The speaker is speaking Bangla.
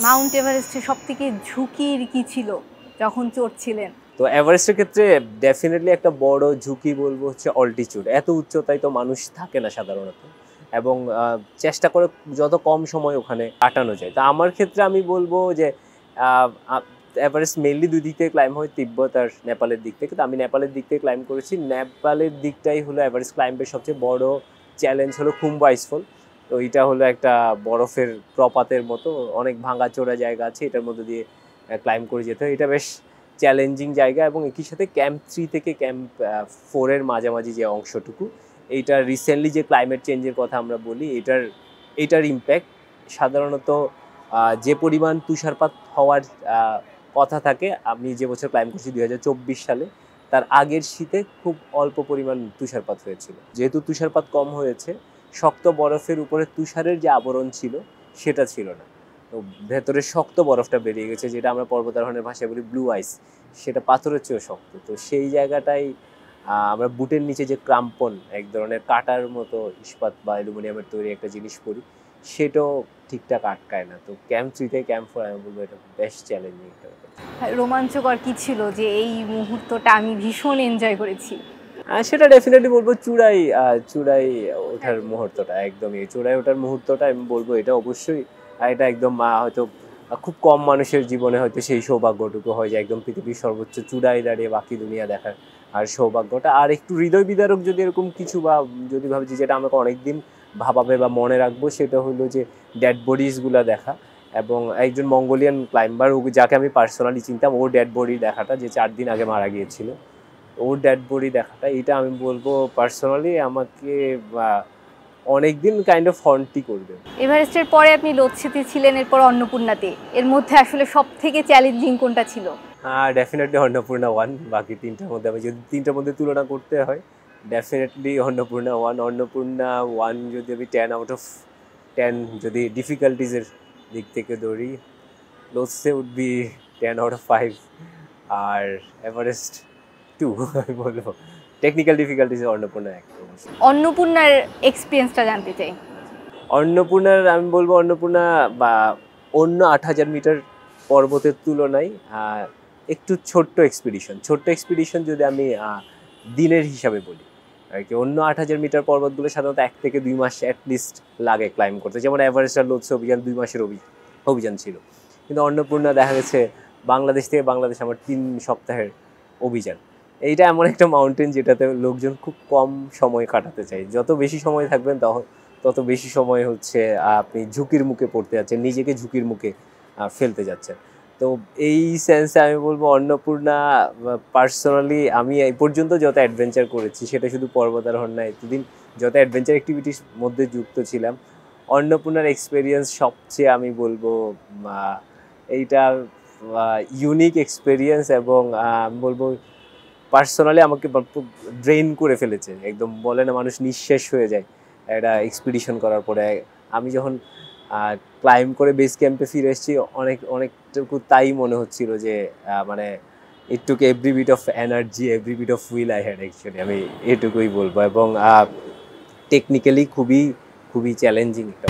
মাউন্ট এভারেস্টে সবথেকে ঝুঁকির কি ছিল যখন চড়ছিলেন? তো এভারেস্টের ক্ষেত্রে ডেফিনেটলি একটা বড় ঝুঁকি বলবো হচ্ছে অল্টিটিউড। এত উচ্চতায় তো মানুষ থাকে না সাধারণত, এবং চেষ্টা করে যত কম সময় ওখানে কাটানো যায়। তো আমার ক্ষেত্রে আমি বলবো যে এভারেস্ট মেইনলি দুই দিক থেকে ক্লাইম্ব হয়, তিব্বত আর নেপালের দিক থেকে। তো আমি নেপালের দিক থেকে ক্লাইম্ব করেছি। নেপালের দিকটাই হলো এভারেস্ট ক্লাইম্বের সবচেয়ে বড় চ্যালেঞ্জ হলো খুম্বু আইসফল। তো এটা হলো একটা বরফের প্রপাতের মতো, অনেক ভাঙাচোরা জায়গা আছে, এটার মধ্যে দিয়ে ক্লাইম্ব করে যেতে হয়। এটা বেশ চ্যালেঞ্জিং জায়গা, এবং একই সাথে ক্যাম্প 3 থেকে ক্যাম্প 4 এর মাঝামাঝি যে অংশটুকু, এইটা রিসেন্টলি যে ক্লাইমেট চেঞ্জের কথা আমরা বলি, এটার ইম্প্যাক্ট সাধারণত যে পরিমাণ তুষারপাত হওয়ার কথা থাকে, আমি যে বছর ক্লাইম্ব করছি 2024 সালে, তার আগের শীতে খুব অল্প পরিমাণ তুষারপাত হয়েছিল। যেহেতু তুষারপাত কম হয়েছে, শক্ত বরফের উপরে তুষারের যে আবরণ ছিল সেটা ছিল না। তো ভেতরে শক্ত বরফটা বেরিয়ে গেছে, যেটা আমরা পর্বতারোহণের ভাষায় বলি ব্লু আইস, সেটা পাথরের চেয়েও শক্ত। তো সেই জায়গাটাই আমরা বুটের নিচে যে ক্রাম্পন, এক ধরনের কাটার মতো ইস্পাত বা অ্যালুমিনিয়ামের তৈরি একটা জিনিস পরি, সেটাও ঠিকঠাক আটকায় না। তো ক্যাম্প 3 থেকে ক্যাম্প 4 আমি বলবো এটা বেশ চ্যালেঞ্জিং একটা ব্যাপার। রোমাঞ্চকর কি ছিল যে এই মুহূর্তটা আমি ভীষণ এনজয় করেছি? সেটা ডেফিনেটলি বলবো চূড়ায় ওঠার মুহূর্তটা, একদমই চূড়ায় ওঠার মুহূর্তটা আমি বলবো এটা অবশ্যই এটা একদম হয়তো খুব কম মানুষের জীবনে হয়তো সেই সৌভাগ্যটুকু হয় যে একদম পৃথিবীর সর্বোচ্চ চূড়ায় দাঁড়িয়ে বাকি দুনিয়া দেখার আর সৌভাগ্যটা। আর একটু হৃদয় বিদারক যদি এরকম কিছু, বা যদি ভাবছি যেটা আমাকে অনেকদিন ভাবাবে বা মনে রাখবো, সেটা হলো যে ডেড বডিজগুলো দেখা, এবং একজন মঙ্গোলিয়ান ক্লাইম্বার যাকে আমি পার্সোনালি চিনতাম, ওর ডেড বডি দেখাটা, যে 4 দিন আগে মারা গিয়েছিল, ওর ডেড বডি দেখাটা, এটা আমি বলবো পার্সোনালি আমাকে অনেকদিন কাইন্ড অফ হন্টই করবে। এভারেস্টের পরে আপনি লোতসেতে ছিলেন, এরপর অন্নপূর্ণাতে। এর মধ্যে আসলে সব থেকে চ্যালেঞ্জিং কোনটা ছিল? ডেফিনেটলি অন্নপূর্ণা 1। বাকি 3টার মধ্যে আমি যদি 3টার মধ্যে তুলনা করতে হয়, ডেফিনেটলি অন্নপূর্ণা 1। অন্নপূর্ণা 1 যদি আমি 10 আউট অফ 10 যদি ডিফিকাল্টিজের দিক থেকে ধরি, Lhotse would be 10 out of 5, আর এভারেস্ট 2 আমি বলবো। Technical difficulties Annapurna 1। অন্নপূর্ণার এক্সপিরিয়েন্সটা জানতে চাই। অন্নপূর্ণার আমি বলবো অন্নপূর্ণা বা অন্য 8000 মিটার পর্বতের তুলনায় একটু ছোট্ট এক্সপিডিশন যদি আমি দিনের হিসাবে বলি আর কি। অন্য 8000 মিটার পর্বতগুলো সাধারণত 1 থেকে 2 মাস অ্যাটলিস্ট লাগে ক্লাইম্ব করতে, যেমন এভারেস্ট আর লোতসে অভিযান 2 মাসের অভিযান ছিল। কিন্তু অন্নপূর্ণা দেখা গেছে বাংলাদেশ থেকে বাংলাদেশ আমার 3 সপ্তাহের অভিযান। এইটা এমন একটা মাউন্টেন যেটাতে লোকজন খুব কম সময় কাটাতে চায়। যত বেশি সময় থাকবেন তত বেশি সময় হচ্ছে আপনি ঝুঁকির মুখে পড়তে যাচ্ছেন, নিজেকে ঝুঁকির মুখে ফেলতে যাচ্ছেন। তো এই সেন্সে আমি বলবো অন্নপূর্ণা পার্সোনালি আমি এই পর্যন্ত যত অ্যাডভেঞ্চার করেছি, সেটা শুধু পর্বতারোহণ না, এতদিন যত অ্যাডভেঞ্চার অ্যাক্টিভিটির মধ্যে যুক্ত ছিলাম, অন্নপূর্ণার এক্সপেরিয়েন্স সবচেয়ে আমি বলবো এইটা ইউনিক এক্সপেরিয়েন্স, এবং আমি বলবো পার্সোনালি আমাকে ড্রেন করে ফেলেছে একদম। বলে না মানুষ নিঃশেষ হয়ে যায় একটা এক্সপিডিশন করার পরে। আমি যখন ক্লাইম্ব করে বেস ক্যাম্পে ফিরে এসেছি, অনেকটুকু তাই মনে হচ্ছিল যে মানে it took every bit of energy, every bit of will I had actually, আমি এটুকুই বলবো। এবং টেকনিক্যালি খুবই খুবই চ্যালেঞ্জিং একটা